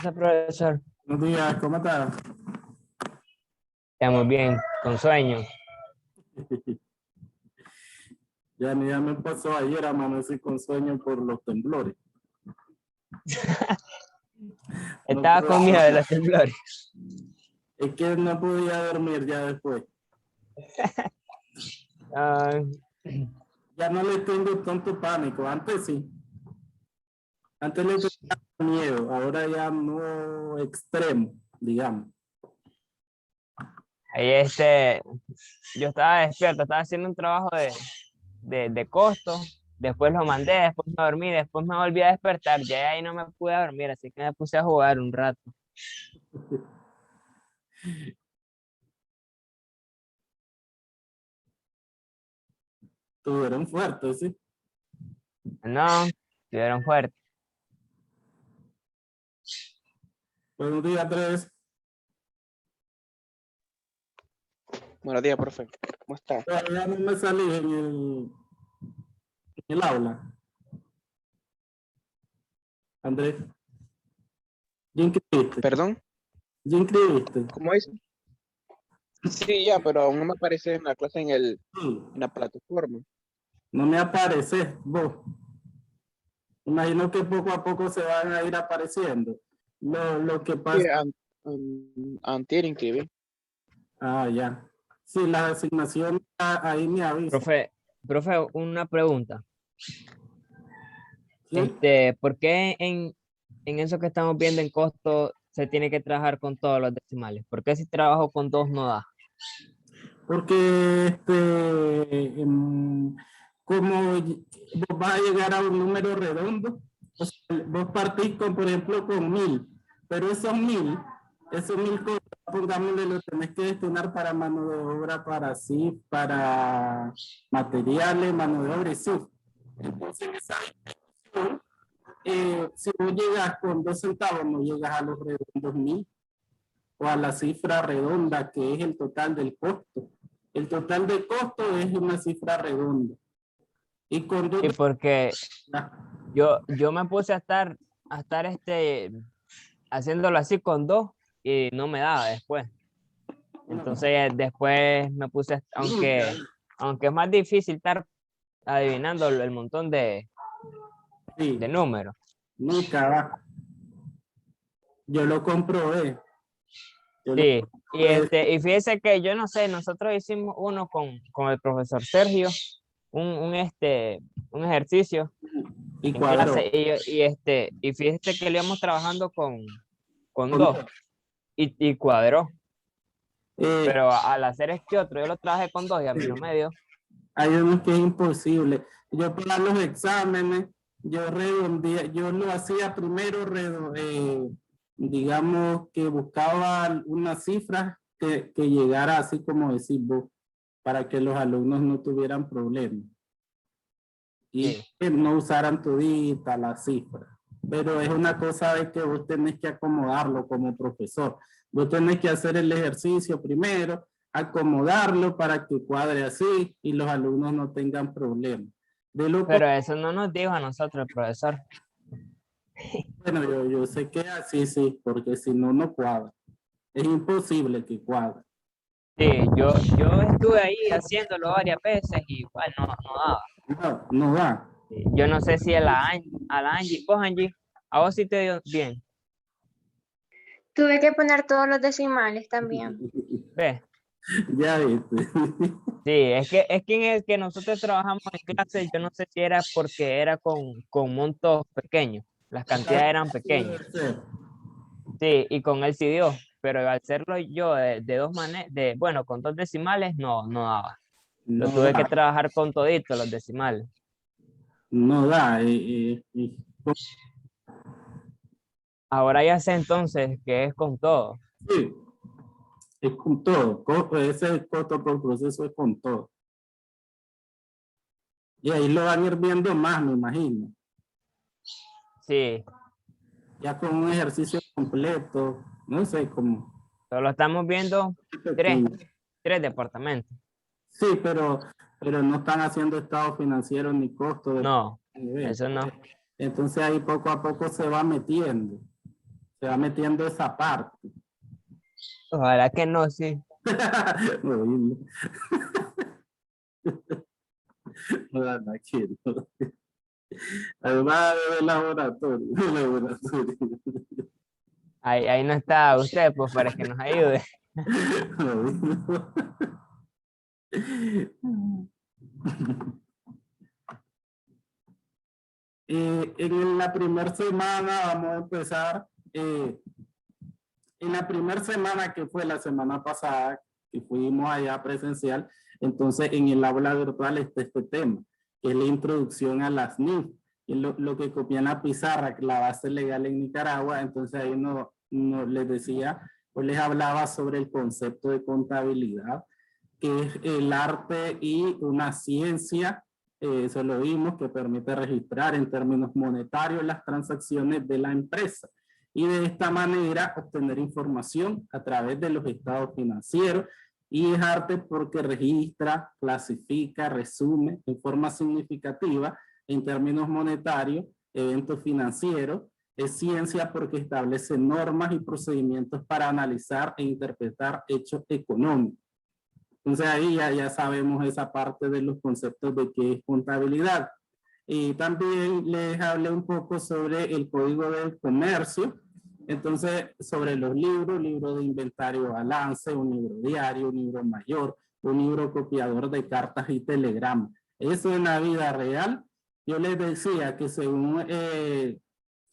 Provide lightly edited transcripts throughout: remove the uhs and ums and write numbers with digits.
tardes, profesor. Buenos días, ¿cómo estás? Estamos bien, con sueño. Ya me pasó ayer, amanecí con sueño por los temblores. Estaba No con miedo de los temblores. Es que no podía dormir ya después. Ah, Ya no le tengo tanto pánico, antes sí. Antes le tenía miedo, ahora ya no extremo, digamos. ahí yo estaba despierto, estaba haciendo un trabajo de costo, después lo mandé, después me dormí, después me volví a despertar, ya ahí no me pude dormir, así que me puse a jugar un rato. Estuvieron fuertes, sí. No, estuvieron fuertes. Buenos días, Andrés. Buenos días, profe. ¿Cómo está? Todavía no me salí en el aula. Andrés. ¿Ya inscribiste? ¿Perdón? ¿Ya inscribiste? ¿Cómo dice? Sí, ya, pero aún no me aparece en la clase en Sí. la plataforma. No me apareces vos. Imagino que poco a poco se van a ir apareciendo. Lo que Sí, pasa. antier inscribí. Ah, ya. Sí, la asignación ahí me avisa. Profe, una pregunta. ¿Sí? ¿Por qué en eso que estamos viendo en costo se tiene que trabajar con todos los decimales? ¿Por qué si trabajo con dos no da? Porque como vos vas a llegar a un número redondo, o sea, vos partís con, por ejemplo, con 1000, pero esos 1000 cosas, pongámosle, lo tenés que destinar para mano de obra, para sí, para materiales, mano de obra y sí. Entonces, esa distribución, si vos llegas con 2 centavos, no llegas a los redondos 1000 o a la cifra redonda, que es el total del costo. El total de costo es una cifra redonda. Y con dos... Sí, porque yo me puse a estar haciéndolo así con dos y no me daba después. Entonces después me puse, aunque es más difícil estar adivinando el montón Sí, de números. nunca va. Yo lo comprobé. Sí, y fíjese que yo no sé, nosotros hicimos uno con el profesor Sergio, un ejercicio Y en cuadró. clase, y fíjese que le íbamos trabajando con Con dos, dos. y cuadró, Eh, pero al hacer este otro, yo lo trabajé con dos y a mí no me dio. Hay unos que es imposible. Yo para los exámenes, yo redondía, yo lo hacía primero, digamos que buscaba una cifra que llegara así como decís vos, para que los alumnos no tuvieran problemas y Sí. que no usaran todita la cifra. Pero es una cosa de que vos tenés que acomodarlo como profesor. Vos tenés que hacer el ejercicio primero, acomodarlo para que cuadre así y los alumnos no tengan problemas. Pero eso no nos dijo a nosotros el profesor. Bueno, yo sé que así sí, porque si no, no cuadra. Es imposible que cuadre. Sí, yo estuve ahí haciéndolo varias veces y igual no daba. No, no va. Sí, yo no sé si a la Angie, vos Angie, a vos sí te dio bien, Tuve que poner todos los decimales también. ¿ves? Ya viste. Sí, es que en el que nosotros trabajamos en clase, yo no sé si era porque era con montos pequeños, las cantidades eran pequeñas. Sí, y con él sí dio, pero al hacerlo yo de dos maneras, bueno, con dos decimales, no daba. Lo No tuve que da. trabajar con toditos los decimales. No da. Ahora ya sé entonces que es con todo. Sí, es con todo. Ese costo por proceso es con todo. Y ahí lo van a ir viendo más, me imagino. Sí, Ya con un ejercicio completo, no sé cómo. solo estamos viendo tres departamentos. Sí, pero no están haciendo estado financiero ni costo de No, nivel. eso no. Entonces ahí poco a poco se va metiendo. se va metiendo esa parte. Ojalá que no, sí. No, no quiero. Además de laboratorio. Ahí no está usted, pues, para que nos ayude. En la primera semana vamos a empezar. En la primera semana, que fue la semana pasada, que fuimos allá presencial, entonces en el aula virtual está este tema, que es la introducción a las NIF, y lo que copié en la pizarra, la base legal en Nicaragua. Entonces ahí no les decía, o les hablaba sobre el concepto de contabilidad, que es el arte y una ciencia, eso lo vimos, que permite registrar en términos monetarios las transacciones de la empresa y de esta manera obtener información a través de los estados financieros. Y es arte porque registra, clasifica, resume en forma significativa en términos monetarios eventos financieros. Es ciencia porque establece normas y procedimientos para analizar e interpretar hechos económicos. Entonces ahí ya sabemos esa parte de los conceptos de qué es contabilidad. Y también les hablé un poco sobre el Código del Comercio. Entonces, sobre los libros, libro de inventario balance, un libro diario, un libro mayor, un libro copiador de cartas y telegramas. Eso en la vida real. Yo les decía que según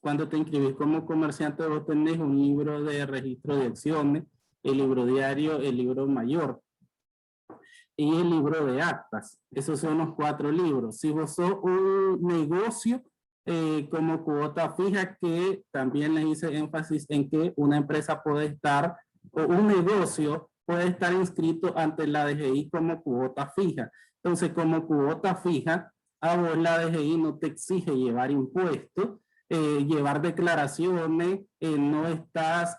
cuando te inscribís como comerciante, vos tenés un libro de registro de acciones, el libro diario, el libro mayor y el libro de actas. Esos son los 4 libros. Si vos sos un negocio como cuota fija, que también les hice énfasis en que una empresa puede estar, o un negocio puede estar inscrito ante la DGI como cuota fija. Entonces, como cuota fija, a vos la DGI no te exige llevar impuestos, llevar declaraciones, no estás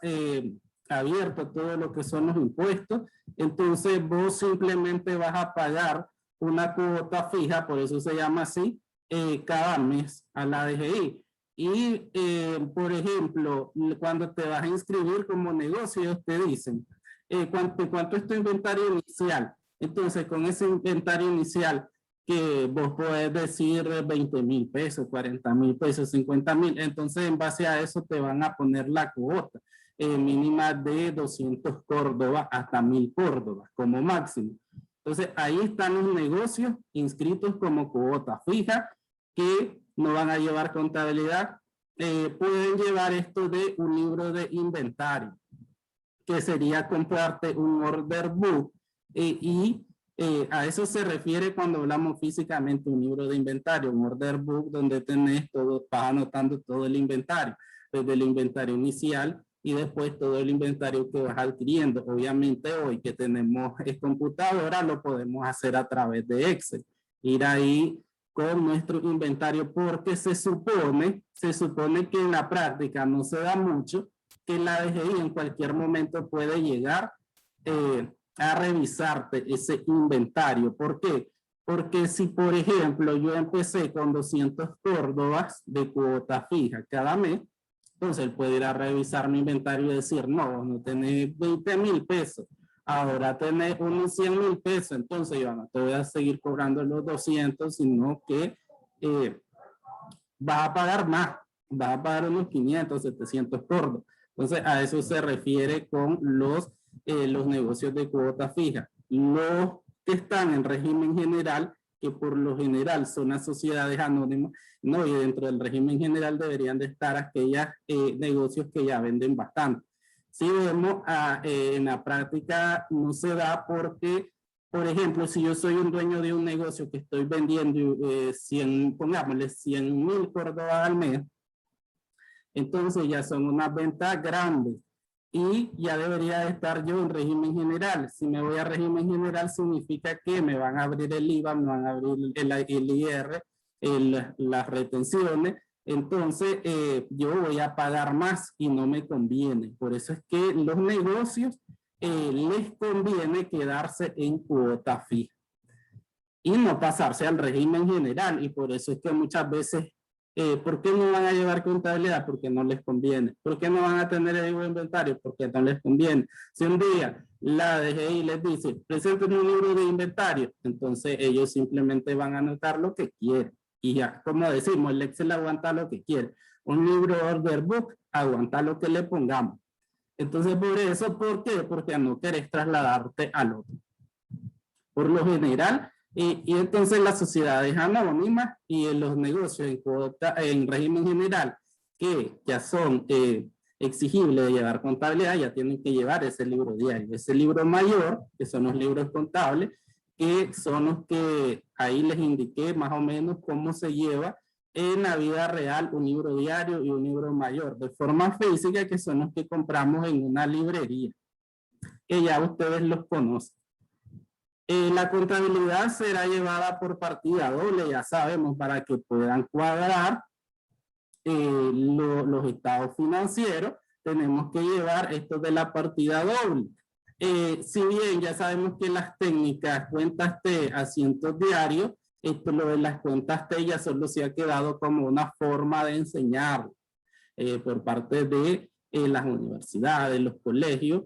abierto a todo lo que son los impuestos. Entonces vos simplemente vas a pagar una cuota fija, por eso se llama así, cada mes a la DGI. Y por ejemplo, cuando te vas a inscribir como negocio, ellos te dicen ¿cuánto es tu inventario inicial? Entonces con ese inventario inicial que vos podés decir 20,000 pesos, 40,000 pesos, 50,000, entonces en base a eso te van a poner la cuota mínima de 200 córdobas hasta 1,000 córdobas como máximo. Entonces ahí están los negocios inscritos como cuota fija que no van a llevar contabilidad. Pueden llevar esto de un libro de inventario, que sería comprarte un order book y a eso se refiere cuando hablamos físicamente un libro de inventario, un order book donde tenés todo, vas anotando todo el inventario, desde el inventario inicial y después todo el inventario que vas adquiriendo. Obviamente hoy que tenemos computadora lo podemos hacer a través de Excel, ir ahí con nuestro inventario, porque se supone que en la práctica no se da mucho, que la DGI en cualquier momento puede llegar a revisarte ese inventario. ¿Por qué? Porque si, por ejemplo, yo empecé con 200 córdobas de cuota fija cada mes, entonces él puede ir a revisar mi inventario y decir, no tenés 20,000 pesos, ahora tenés unos 100,000 pesos, entonces yo no te voy a seguir cobrando los 200, sino que vas a pagar más, vas a pagar unos 500, 700 córdobas. Entonces a eso se refiere con los negocios de cuota fija. Los que están en régimen general, que por lo general son las sociedades anónimas, no, y dentro del régimen general deberían de estar aquellos negocios que ya venden bastante. Si vemos en la práctica no se da porque, por ejemplo, si yo soy un dueño de un negocio que estoy vendiendo 100,000 córdobas al mes, entonces ya son unas ventas grandes y ya debería de estar yo en régimen general. Si me voy a régimen general significa que me van a abrir el IVA, me van a abrir el IR, las retenciones. Entonces yo voy a pagar más y no me conviene. Por eso es que los negocios les conviene quedarse en cuota fija y no pasarse al régimen general. Y por eso es que muchas veces ¿Por qué no van a llevar contabilidad? Porque no les conviene. ¿Por qué no van a tener el libro de inventario? Porque no les conviene. Si un día la DGI les dice, presenten un libro de inventario, entonces ellos simplemente van a anotar lo que quieren. Y ya, como decimos, el Excel aguanta lo que quiere. Un libro order book aguanta lo que le pongamos. Entonces, por eso, ¿por qué? Porque no querés trasladarte al otro. Por lo general, y entonces las sociedades anónimas y en los negocios en régimen general que ya son exigibles de llevar contabilidad, ya tienen que llevar ese libro diario. Ese libro mayor, que son los libros contables, que son los que ahí les indiqué más o menos cómo se lleva en la vida real un libro diario y un libro mayor, de forma física, que son los que compramos en una librería, que ya ustedes los conocen. La contabilidad será llevada por partida doble, ya sabemos, para que puedan cuadrar los estados financieros. Tenemos que llevar esto de la partida doble. Si bien ya sabemos que las técnicas cuentas T, asientos diarios, esto lo de las cuentas T ya solo se ha quedado como una forma de enseñar por parte de las universidades, los colegios,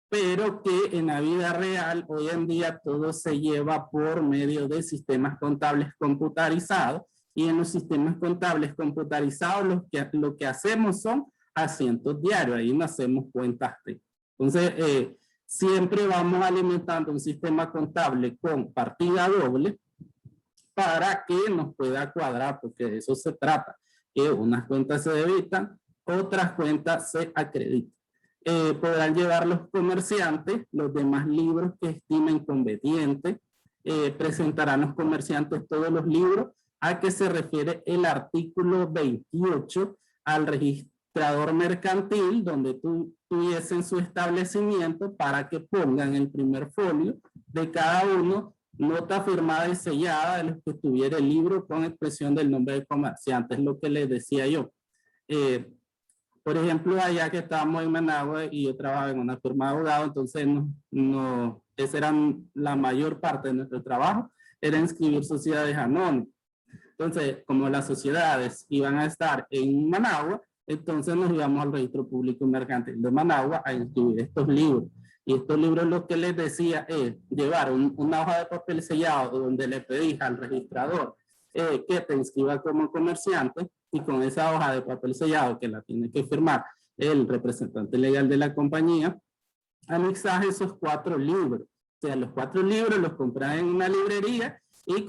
pero que en la vida real hoy en día todo se lleva por medio de sistemas contables computarizados, y en los sistemas contables computarizados lo que hacemos son asientos diarios, ahí no hacemos cuentas T. Entonces, siempre vamos alimentando un sistema contable con partida doble para que nos pueda cuadrar, porque de eso se trata, que unas cuentas se debitan, otras cuentas se acreditan. Podrán llevar los comerciantes los demás libros que estimen conveniente. Presentarán los comerciantes todos los libros a que se refiere el artículo 28 al registrador mercantil, donde tuviesen su establecimiento, para que pongan el primer folio de cada uno nota firmada y sellada de los que tuviera el libro con expresión del nombre del comerciante. Es lo que les decía yo. Por ejemplo, allá que estábamos en Managua y yo trabajaba en una firma de abogados, entonces esa era la mayor parte de nuestro trabajo, era inscribir sociedades anónimas. Entonces, como las sociedades iban a estar en Managua, entonces nos íbamos al registro público mercantil de Managua a inscribir estos libros. Y estos libros lo que les decía es llevar una hoja de papel sellado donde le pedís al registrador que te inscriba como comerciante, y con esa hoja de papel sellado que la tiene que firmar el representante legal de la compañía, anexás esos 4 libros. O sea, los 4 libros los compras en una librería y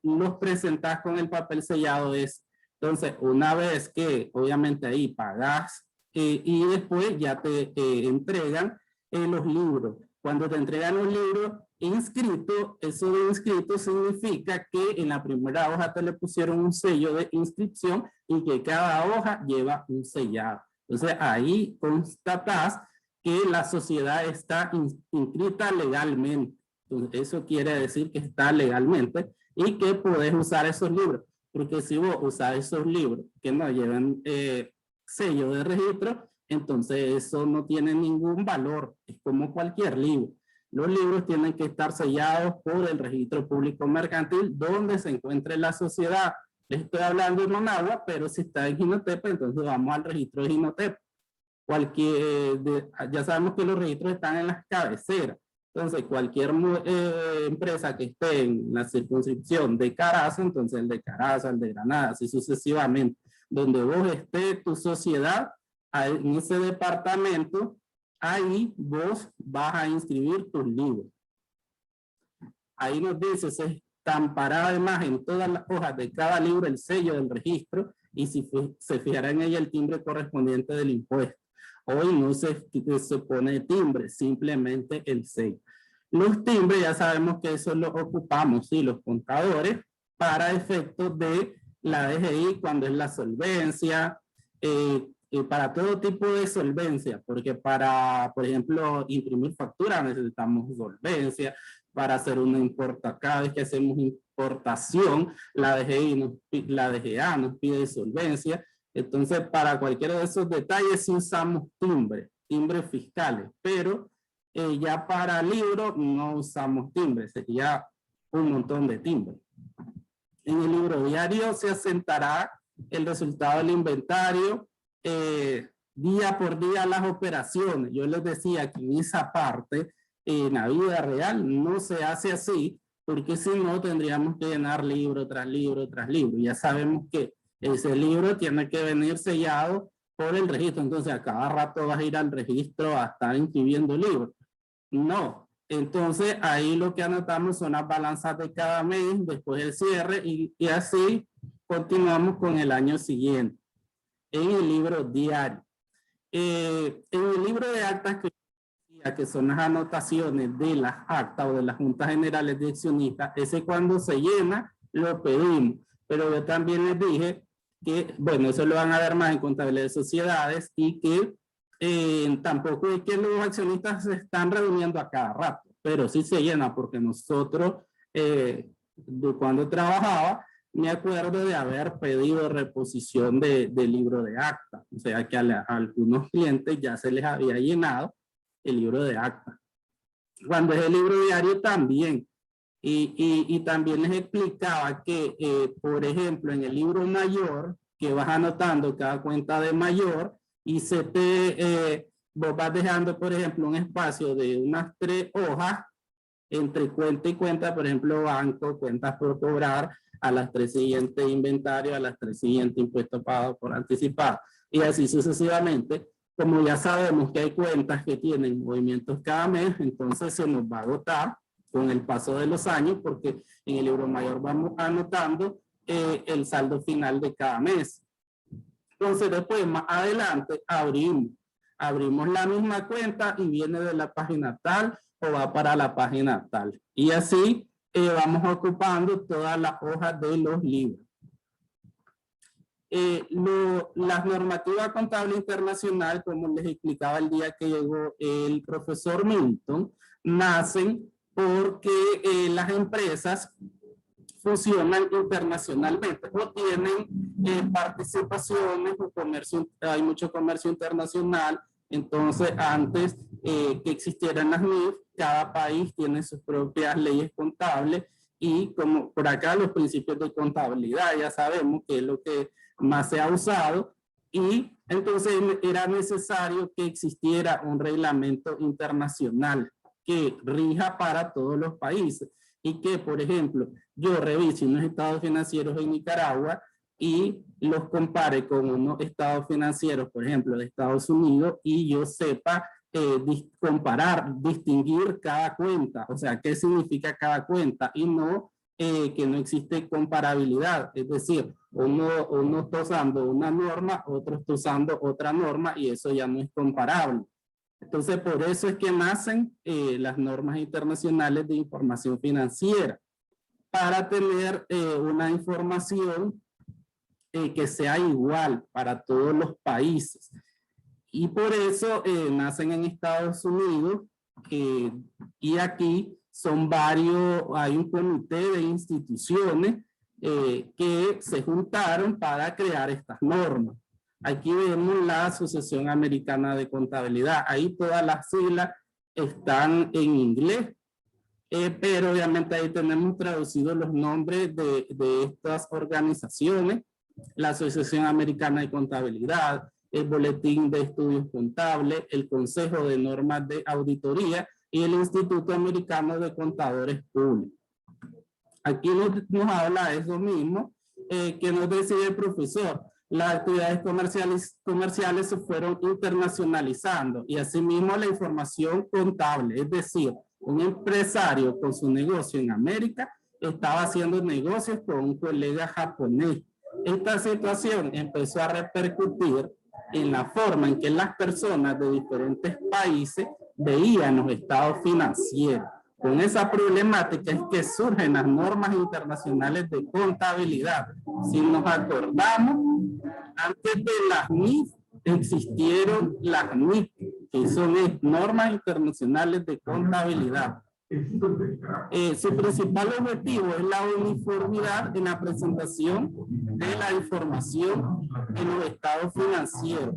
los presentás con el papel sellado. Entonces, una vez que obviamente ahí pagás y después ya te entregan los libros. Cuando te entregan los libros inscrito, eso de inscrito significa que en la primera hoja te le pusieron un sello de inscripción y que cada hoja lleva un sellado. Entonces ahí constatás que la sociedad está inscrita legalmente. Entonces, eso quiere decir que está legalmente y que podés usar esos libros. Porque si vos usás esos libros que no llevan sello de registro, entonces eso no tiene ningún valor. Es como cualquier libro. Los libros tienen que estar sellados por el registro público mercantil donde se encuentre la sociedad. Les estoy hablando de Managua, pero si está en Jinotepa, entonces vamos al registro de Jinotepa. Ya sabemos que los registros están en las cabeceras. Entonces, cualquier empresa que esté en la circunscripción de Carazo, entonces el de Carazo, el de Granada, así sucesivamente. Donde vos esté tu sociedad, en ese departamento, ahí vos vas a inscribir tus libros. Ahí nos dice, se estampará además en todas las hojas de cada libro el sello del registro, y si se fijará en ella el timbre correspondiente del impuesto. Hoy no se pone timbre, simplemente el sello. Los timbres ya sabemos que eso lo ocupamos, ¿sí? Los contadores, para efectos de la DGI cuando es la solvencia, para todo tipo de solvencia, porque para, por ejemplo, imprimir factura necesitamos solvencia, para hacer una importación, cada vez que hacemos importación, la DGA nos pide solvencia. Entonces, para cualquiera de esos detalles sí usamos timbres fiscales, pero ya para libro no usamos timbres, sería un montón de timbres. En el libro diario se asentará el resultado del inventario, día por día las operaciones. Yo les decía que en esa parte, en la vida real, no se hace así, porque si no tendríamos que llenar libro tras libro tras libro. Ya sabemos que ese libro tiene que venir sellado por el registro, entonces a cada rato vas a ir al registro a estar inscribiendo libros. No, entonces ahí lo que anotamos son las balanzas de cada mes, después el cierre y así continuamos con el año siguiente en el libro diario. En el libro de actas que son las anotaciones de las actas o de las juntas generales de accionistas, ese cuando se llena lo pedimos, pero yo también les dije que, bueno, eso lo van a ver más en contabilidad de sociedades y que tampoco es que los accionistas se están reuniendo a cada rato, pero sí se llena porque nosotros, de cuando trabajaba, me acuerdo de haber pedido reposición de libro de acta, o sea que a algunos clientes ya se les había llenado el libro de acta. Cuando es el libro diario también. Y también les explicaba que, por ejemplo, en el libro mayor, que vas anotando cada cuenta de mayor y vos vas dejando, por ejemplo, un espacio de unas 3 hojas entre cuenta y cuenta, por ejemplo, banco, cuentas por cobrar, a las 3 siguientes inventario, a las 3 siguientes impuestos pagados por anticipado, y así sucesivamente. Como ya sabemos que hay cuentas que tienen movimientos cada mes, entonces se nos va a agotar con el paso de los años, porque en el libro mayor vamos anotando el saldo final de cada mes. Entonces después, más adelante, abrimos la misma cuenta y viene de la página tal o va para la página tal. Y así vamos ocupando todas las hojas de los libros. Las normativas contables internacional, como les explicaba el día que llegó el profesor Milton, nacen porque las empresas funcionan internacionalmente o tienen participaciones o comercio, hay mucho comercio internacional. Entonces, antes que existieran las NIF, cada país tiene sus propias leyes contables y como por acá los principios de contabilidad, ya sabemos que es lo que más se ha usado, y entonces era necesario que existiera un reglamento internacional que rija para todos los países y que, por ejemplo, yo revise unos estados financieros en Nicaragua y los compare con unos estados financieros, por ejemplo, de Estados Unidos, y yo sepa comparar, distinguir cada cuenta, o sea, qué significa cada cuenta, y no que no existe comparabilidad, es decir, uno está usando una norma, otro está usando otra norma, y eso ya no es comparable. Entonces, por eso es que nacen las normas internacionales de información financiera, para tener una información que sea igual para todos los países. Y por eso nacen en Estados Unidos, y aquí son varios, hay un comité de instituciones que se juntaron para crear estas normas. Aquí vemos la Asociación Americana de Contabilidad. Ahí todas las siglas están en inglés, pero obviamente ahí tenemos traducidos los nombres de estas organizaciones: la Asociación Americana de Contabilidad, el Boletín de Estudios Contables, el Consejo de Normas de Auditoría y el Instituto Americano de Contadores Públicos. Aquí nos habla de eso mismo, que nos decía el profesor. Las actividades comerciales se fueron internacionalizando y asimismo la información contable, es decir, un empresario con su negocio en América estaba haciendo negocios con un colega japonés. Esta situación empezó a repercutir en la forma en que las personas de diferentes países veían los estados financieros. Con esa problemática es que surgen las normas internacionales de contabilidad. Si nos acordamos, antes de las NIF existieron las NIF, que son normas internacionales de contabilidad. Su principal objetivo es la uniformidad en la presentación de la información en los estados financieros,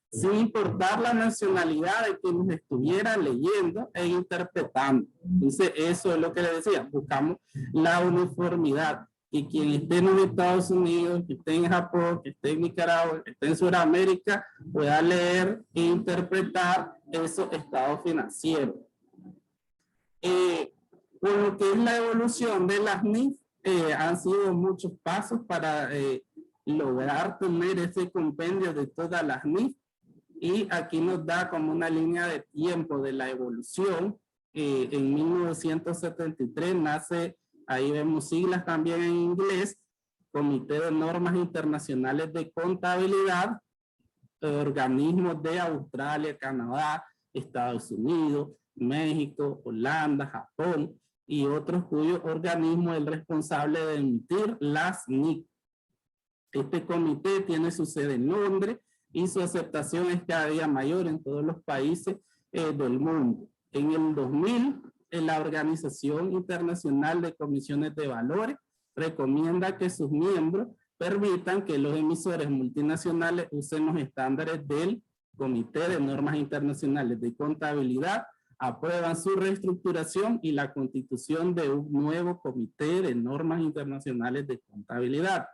sin importar la nacionalidad de quienes estuviera leyendo e interpretando. Entonces, eso es lo que le decía, buscamos la uniformidad, que quien esté en los Estados Unidos, que esté en Japón, que esté en Nicaragua, que esté en Sudamérica, pueda leer e interpretar esos estados financieros. Con lo que es la evolución de las NIF, han sido muchos pasos para lograr tener ese compendio de todas las NIF, y aquí nos da como una línea de tiempo de la evolución. En 1973 nace, ahí vemos siglas también en inglés, Comité de Normas Internacionales de Contabilidad, organismos de Australia, Canadá, Estados Unidos, México, Holanda, Japón y otros cuyos organismos es el responsable de emitir las NIC. Este comité tiene su sede en Londres y su aceptación es cada día mayor en todos los países del mundo. En el 2000, la Organización Internacional de Comisiones de Valores recomienda que sus miembros permitan que los emisores multinacionales usen los estándares del Comité de Normas Internacionales de Contabilidad, aprueban su reestructuración y la constitución de un nuevo Comité de Normas Internacionales de Contabilidad.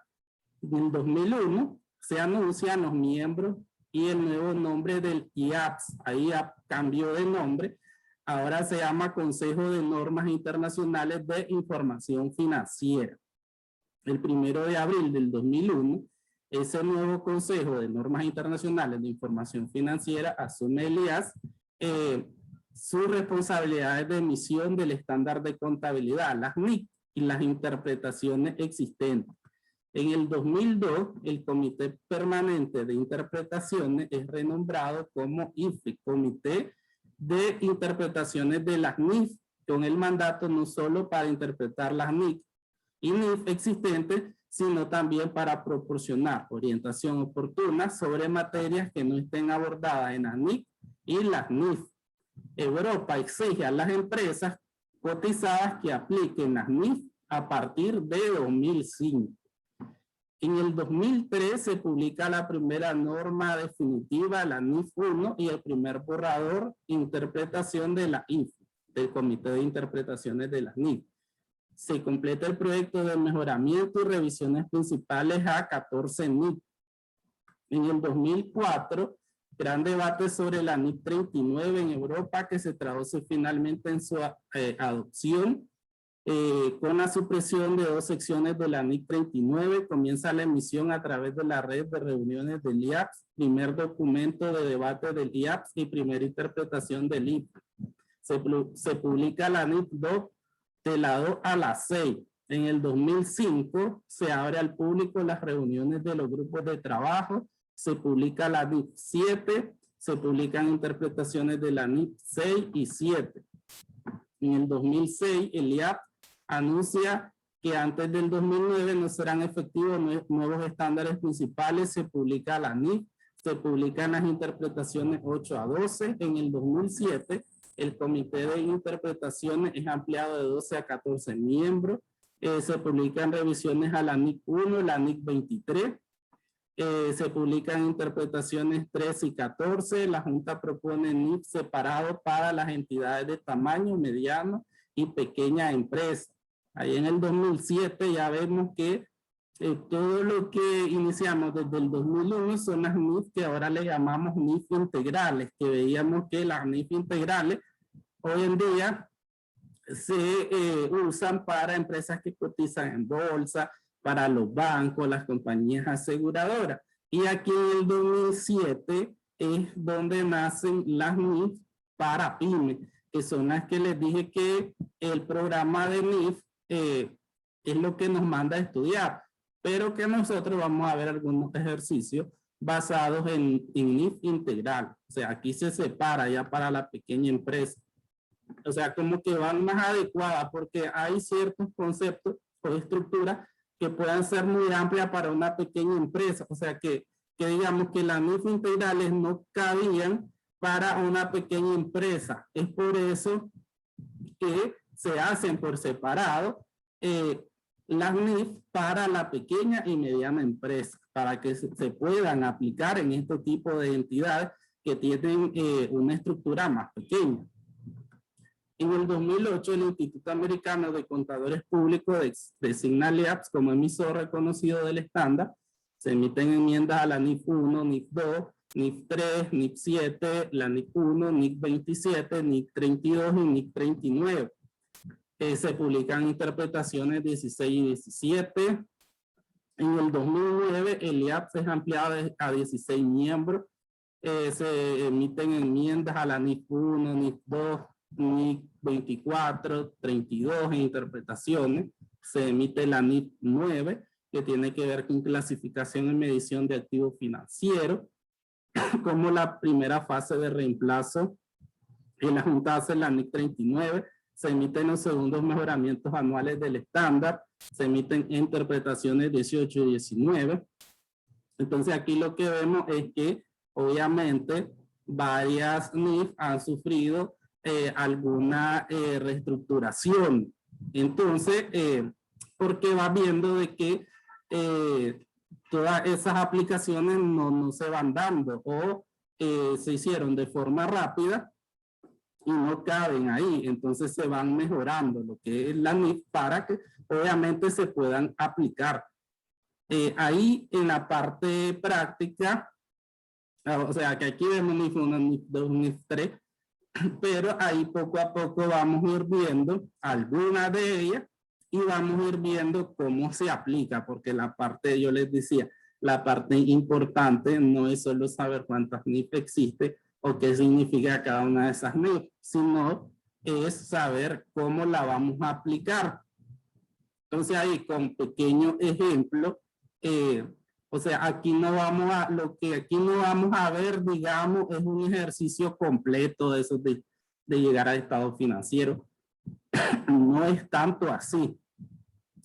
En el 2001 se anuncian los miembros y el nuevo nombre del IAPS. Ahí cambió de nombre. Ahora se llama Consejo de Normas Internacionales de Información Financiera. El 1 de abril del 2001, ese nuevo Consejo de Normas Internacionales de Información Financiera asume el IAS sus responsabilidades de emisión del estándar de contabilidad, las NIC, y las interpretaciones existentes. En el 2002, el Comité Permanente de Interpretaciones es renombrado como IFI, Comité de Interpretaciones de las NIF, con el mandato no solo para interpretar las NIC y NIF existentes, sino también para proporcionar orientación oportuna sobre materias que no estén abordadas en las NIC y las NIF. Europa exige a las empresas cotizadas que apliquen las NIF a partir de 2005. En el 2003 se publica la primera norma definitiva, la NIF 1, y el primer borrador, interpretación de la IF, del Comité de Interpretaciones de las NIF. Se completa el proyecto de mejoramiento y revisiones principales a 14 NIF. En el 2004, gran debate sobre la NIF 39 en Europa, que se traduce finalmente en su adopción. Con la supresión de 2 secciones de la NIC 39, comienza la emisión a través de la red de reuniones del IAPS, primer documento de debate del IAPS y primera interpretación del IF. Se publica la NIC 2 de la 2 a la 6. En el 2005 se abre al público las reuniones de los grupos de trabajo, se publica la NIC 7, se publican interpretaciones de la NIC 6 y 7. En el 2006 el IAPS anuncia que antes del 2009 no serán efectivos nuevos estándares principales, se publica la NIF, se publican las interpretaciones 8 a 12. En el 2007, el Comité de Interpretaciones es ampliado de 12 a 14 miembros, se publican revisiones a la NIC 1, la NIC 23, se publican interpretaciones 13 y 14, la Junta propone NIF separado para las entidades de tamaño mediano y pequeña empresa. Ahí en el 2007 ya vemos que todo lo que iniciamos desde el 2001 son las NIF que ahora le llamamos NIF integrales, que veíamos que las NIF integrales hoy en día se usan para empresas que cotizan en bolsa, para los bancos, las compañías aseguradoras. Y aquí en el 2007 es donde nacen las NIF para pymes, que son las que les dije que el programa de NIF es lo que nos manda a estudiar, pero que nosotros vamos a ver algunos ejercicios basados en NIF integral. O sea, aquí se separa ya para la pequeña empresa. O sea, como que van más adecuadas porque hay ciertos conceptos o estructuras que puedan ser muy amplias para una pequeña empresa. O sea, que digamos que las NIF integrales no cabían para una pequeña empresa. Es por eso que se hacen por separado las NIF para la pequeña y mediana empresa, para que se puedan aplicar en este tipo de entidades que tienen una estructura más pequeña. En el 2008, el Instituto Americano de Contadores Públicos designa LEAPS como emisor reconocido del estándar. Se emiten enmiendas a la NIF 1, NIF 2, NIF 3, NIF 7, la NIF 1, NIF 27, NIF 32 y NIF 39. Se publican interpretaciones 16 y 17. En el 2009, el LEAPS es ampliado a 16 miembros. Se emiten enmiendas a la NIF 1, NIF 2, NIF 24, 32 en interpretaciones. Se emite la NIF 9, que tiene que ver con clasificación y medición de activos financieros, como la primera fase de reemplazo. En la Junta hace la NIF 39. Se emiten los segundos mejoramientos anuales del estándar. Se emiten interpretaciones 18 y 19. Entonces aquí lo que vemos es que obviamente varias NIF han sufrido alguna reestructuración. Entonces, porque va viendo de que todas esas aplicaciones no se van dando o se hicieron de forma rápida y no caben ahí. Entonces se van mejorando lo que es la NIF para que obviamente se puedan aplicar. Ahí en la parte práctica, o sea que aquí vemos NIF 1, NIF 2, NIF 3, pero ahí poco a poco vamos a ir viendo algunas de ellas y vamos a ir viendo cómo se aplica, porque la parte, yo les decía, la parte importante no es solo saber cuántas NIF existe o qué significa cada una de esas NIF, sino es saber cómo la vamos a aplicar. Entonces ahí con pequeño ejemplo, o sea, aquí no vamos a, lo que aquí no vamos a ver, digamos, es un ejercicio completo de eso de llegar al estado financiero. No es tanto así,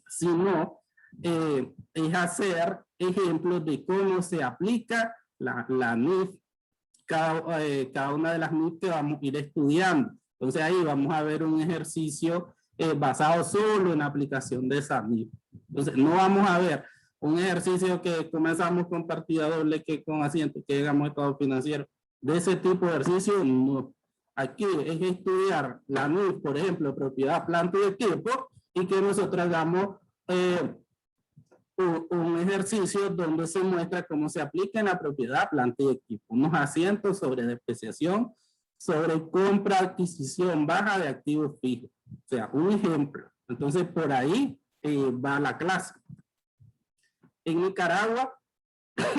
sino es hacer ejemplos de cómo se aplica la NIF, cada una de las NIF que vamos a ir estudiando. Entonces ahí vamos a ver un ejercicio basado solo en la aplicación de esa NIF. Entonces no vamos a ver un ejercicio que comenzamos con partida doble, que con asiento, que llegamos a estado financiero. De ese tipo de ejercicio, no. Aquí es estudiar la NIF, por ejemplo, propiedad, planta y equipo, y que nosotros hagamos un ejercicio donde se muestra cómo se aplica en la propiedad, planta y equipo. Unos asientos sobre depreciación, sobre compra, adquisición baja de activos fijos. O sea, un ejemplo. Entonces, por ahí va la clase. En Nicaragua,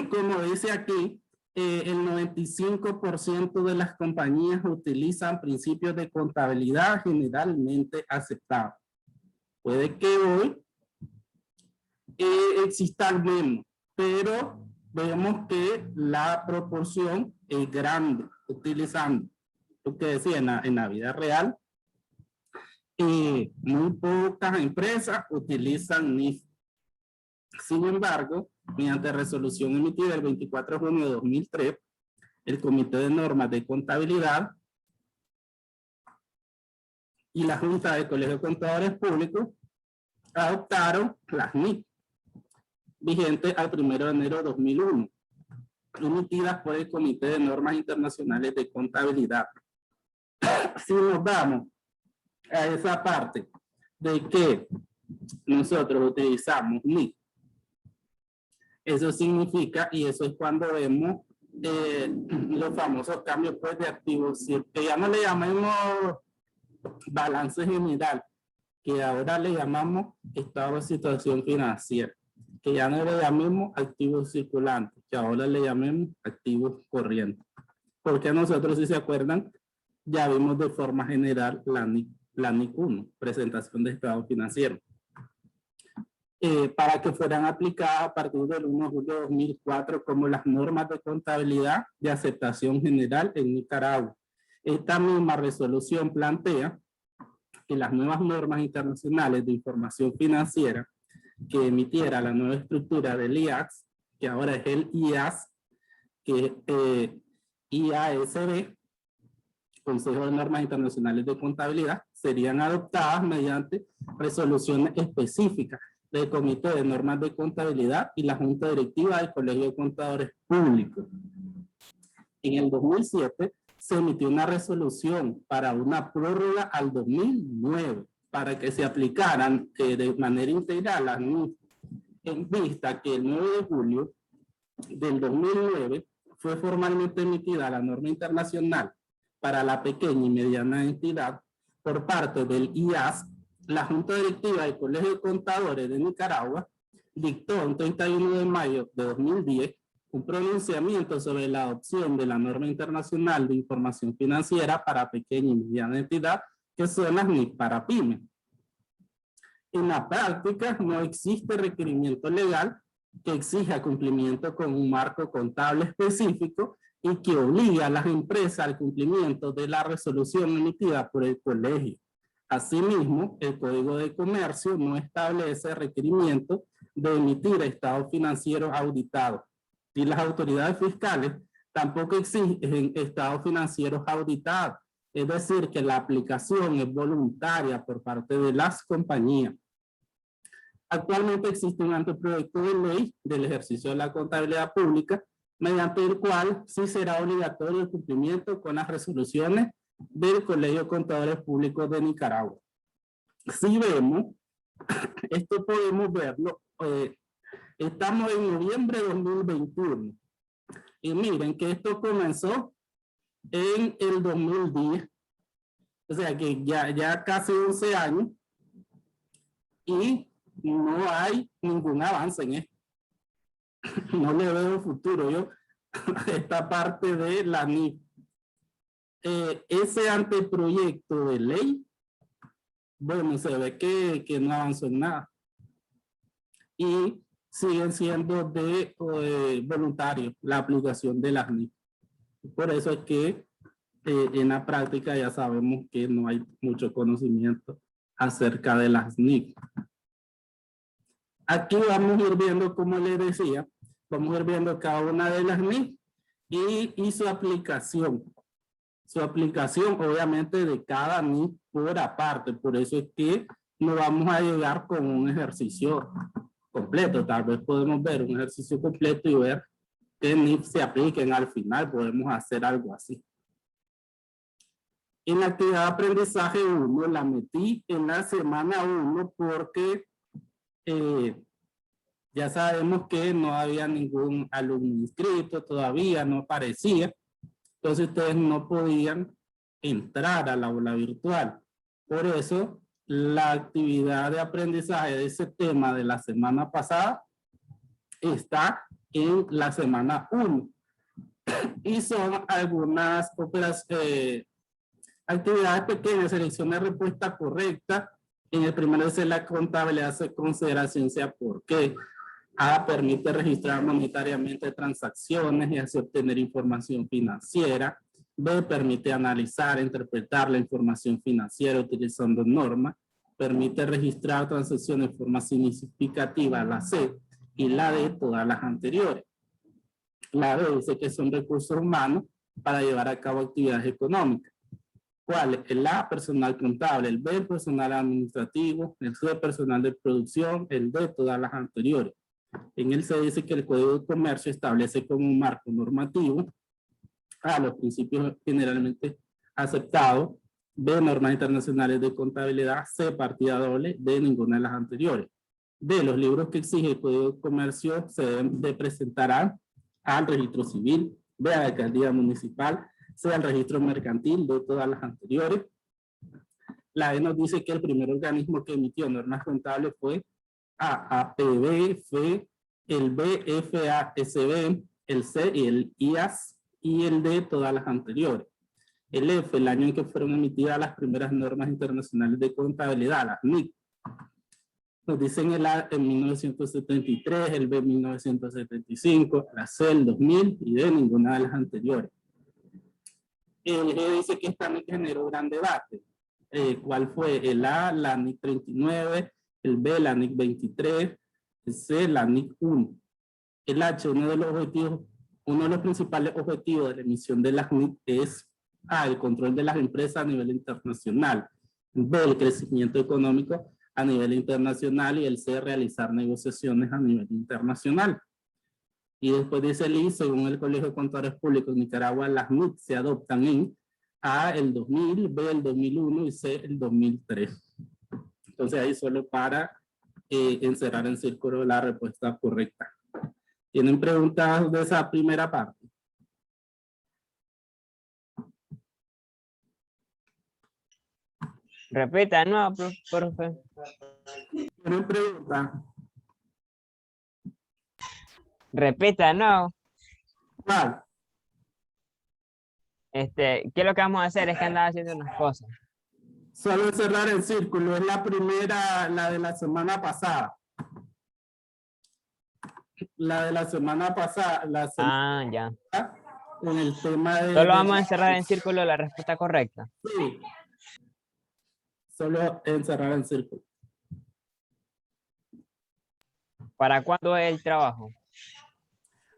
como dice aquí, el 95% de las compañías utilizan principios de contabilidad generalmente aceptados. Puede que hoy existan menos, pero vemos que la proporción es grande, utilizando lo que decía en la vida real. Muy pocas empresas utilizan NIF. Sin embargo, mediante resolución emitida el 24 de junio de 2003, el Comité de Normas de Contabilidad y la Junta de Colegio de Contadores Públicos adoptaron las NIF vigentes al 1 de enero de 2001, emitidas por el Comité de Normas Internacionales de Contabilidad. Si nos vamos a esa parte de que nosotros utilizamos NIF, eso significa, y eso es cuando vemos los famosos cambios pues, de activos, que ya no le llamamos balance general, que ahora le llamamos estado de situación financiera, que ya no le llamemos activos circulantes, que ahora le llamemos activos corrientes. Porque nosotros, si se acuerdan, ya vimos de forma general la NIC 1, presentación de estado financiero. Para que fueran aplicadas a partir del 1 de julio de 2004 como las normas de contabilidad de aceptación general en Nicaragua. Esta misma resolución plantea que las nuevas normas internacionales de información financiera que emitiera la nueva estructura del IAS, que ahora es el IAS, que es IASB, Consejo de Normas Internacionales de Contabilidad, serían adoptadas mediante resoluciones específicas del Comité de Normas de Contabilidad y la Junta Directiva del Colegio de Contadores Públicos. En el 2007 se emitió una resolución para una prórroga al 2009 para que se aplicaran de manera integral las NIF, en vista que el 9 de julio del 2009 fue formalmente emitida la norma internacional para la pequeña y mediana entidad por parte del IAS. La Junta Directiva del Colegio de Contadores de Nicaragua dictó el 31 de mayo de 2010 un pronunciamiento sobre la adopción de la norma internacional de información financiera para pequeña y mediana entidad, que son las NIF para pymes. En la práctica no existe requerimiento legal que exija cumplimiento con un marco contable específico y que obligue a las empresas al cumplimiento de la resolución emitida por el colegio. Asimismo, el Código de Comercio no establece requerimiento de emitir estados financieros auditados, y las autoridades fiscales tampoco exigen estados financieros auditados, es decir, que la aplicación es voluntaria por parte de las compañías. Actualmente existe un anteproyecto de ley del ejercicio de la contabilidad pública, mediante el cual sí será obligatorio el cumplimiento con las resoluciones del Colegio de Contadores Públicos de Nicaragua. Si vemos, esto podemos verlo, estamos en noviembre de 2021, y miren que esto comenzó en el 2010, o sea que ya casi 11 años, y no hay ningún avance en esto. No le veo futuro yo esta parte de la NIF. Ese anteproyecto de ley, bueno, se ve que no avanzó en nada. Y siguen siendo de voluntario la aplicación de las NIF. Por eso es que en la práctica ya sabemos que no hay mucho conocimiento acerca de las NIF. Aquí vamos a ir viendo, como les decía, vamos a ir viendo cada una de las NIF y su aplicación. Su aplicación, obviamente, de cada NIF por aparte. Por eso es que no vamos a llegar con un ejercicio completo. Tal vez podemos ver un ejercicio completo y ver qué NIF se apliquen al final. Podemos hacer algo así. En la actividad de aprendizaje 1 la metí en la semana 1 porque ya sabemos que no había ningún alumno inscrito, todavía no aparecía. Entonces ustedes no podían entrar al aula virtual. Por eso la actividad de aprendizaje de ese tema de la semana pasada está en la semana 1. Y son algunas actividades pequeñas, selecciona respuesta correcta. En el primero es la contabilidad, hace consideración sea por qué. A, permite registrar monetariamente transacciones y así obtener información financiera. B, permite analizar e interpretar la información financiera utilizando normas. Permite registrar transacciones de forma significativa, la C, y la D, todas las anteriores. La D dice que son recursos humanos para llevar a cabo actividades económicas. ¿Cuál? El A, personal contable, el B, personal administrativo, el C, personal de producción, el D, todas las anteriores. En él se dice que el Código de Comercio establece como un marco normativo a los principios generalmente aceptados, B, normas internacionales de contabilidad, C, partida doble, D, ninguna de las anteriores. D, los libros que exige el Código de Comercio se deben de presentar al registro civil, B, a la alcaldía municipal, C, al registro mercantil, de todas las anteriores. La E nos dice que el primer organismo que emitió normas contables fue A, APB, el B, FASB, el C y el IAS, y el D, todas las anteriores. El F, el año en que fueron emitidas las primeras normas internacionales de contabilidad, las NIC. Nos dicen el A en 1973, el B en 1975, la C el 2000 y D ninguna de las anteriores. El G dice que esta NIC generó gran debate. ¿Cuál fue? El A, la NIC 39, el B, la NIC 23, el C, la NIC 1. El H, uno de los principales objetivos de la emisión de las NIC es A, el control de las empresas a nivel internacional, B, el crecimiento económico a nivel internacional y el C, realizar negociaciones a nivel internacional. Y después dice LI, según el Colegio de Contadores Públicos de Nicaragua, las NUC se adoptan en A, el 2000, B, el 2001 y C, el 2003. Entonces ahí solo para encerrar en círculo la respuesta correcta. ¿Tienen preguntas de esa primera parte? Repita, no, profe. ¿Tienen preguntas? Repita, no. ¿Cuál? ¿Qué es lo que vamos a hacer? Es que andaba haciendo unas cosas. Solo cerrar el círculo. Es la primera, la de la semana pasada. La de la semana pasada. Ya. En el tema de... Solo vamos a encerrar en círculo la respuesta correcta. Sí. Solo encerrar en círculo. ¿Para cuándo es el trabajo?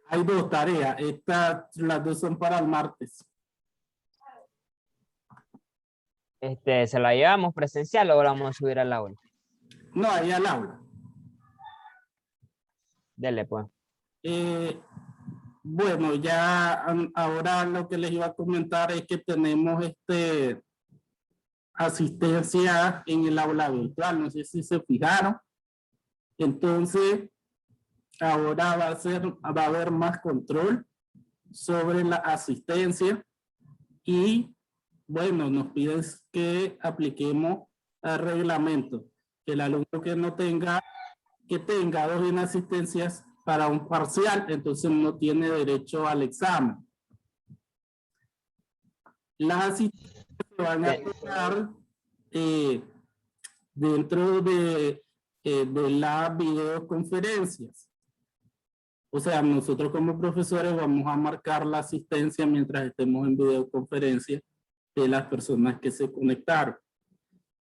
Hay dos tareas. Las dos son para el martes. ¿Se la llevamos presencial o la vamos a subir al aula? No, ahí al aula. Dele, pues. Bueno, ya ahora lo que les iba a comentar es que tenemos asistencia en el aula virtual. No sé si se fijaron. Entonces, ahora va a haber más control sobre la asistencia y, bueno, nos piden que apliquemos el reglamento, que el alumno que tenga 2 inasistencias para un parcial, entonces no tiene derecho al examen. Las asistencias se van a tomar dentro de las videoconferencias. O sea, nosotros como profesores vamos a marcar la asistencia mientras estemos en videoconferencia de las personas que se conectaron.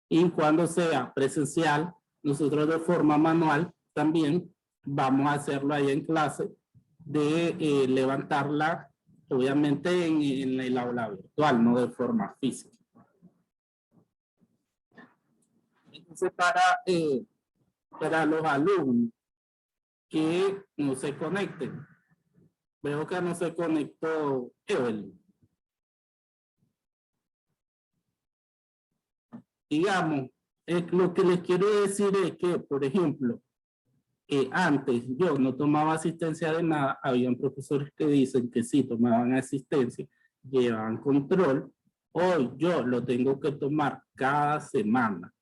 Y cuando sea presencial, nosotros de forma manual también vamos a hacerlo ahí en clase, de levantarla, obviamente en el aula virtual, no de forma física. Entonces, para los alumnos que no se conecten. Veo que no se conectó Evelyn. Digamos, lo que les quiero decir es que, por ejemplo, antes yo no tomaba asistencia de nada, habían profesores que dicen que sí tomaban asistencia, llevaban control. Hoy yo lo tengo que tomar cada semana.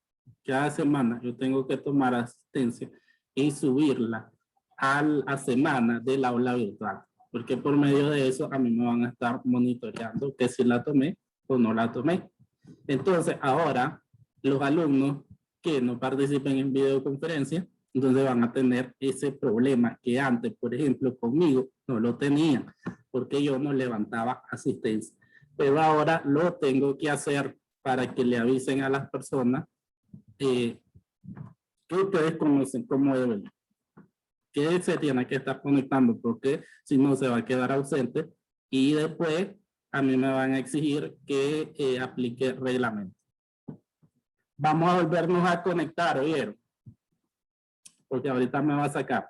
Cada semana yo tengo que tomar asistencia y subirla a la semana del aula virtual, porque por medio de eso a mí me van a estar monitoreando que si la tomé o no la tomé. Entonces ahora los alumnos que no participen en videoconferencia, entonces van a tener ese problema que antes, por ejemplo, conmigo no lo tenían, porque yo no levantaba asistencia. Pero ahora lo tengo que hacer para que le avisen a las personas que ustedes conocen como deben, que se tiene que estar conectando, porque si no se va a quedar ausente y después a mí me van a exigir que aplique reglamento. Vamos a volvernos a conectar, ¿oyeron? Porque ahorita me va a sacar.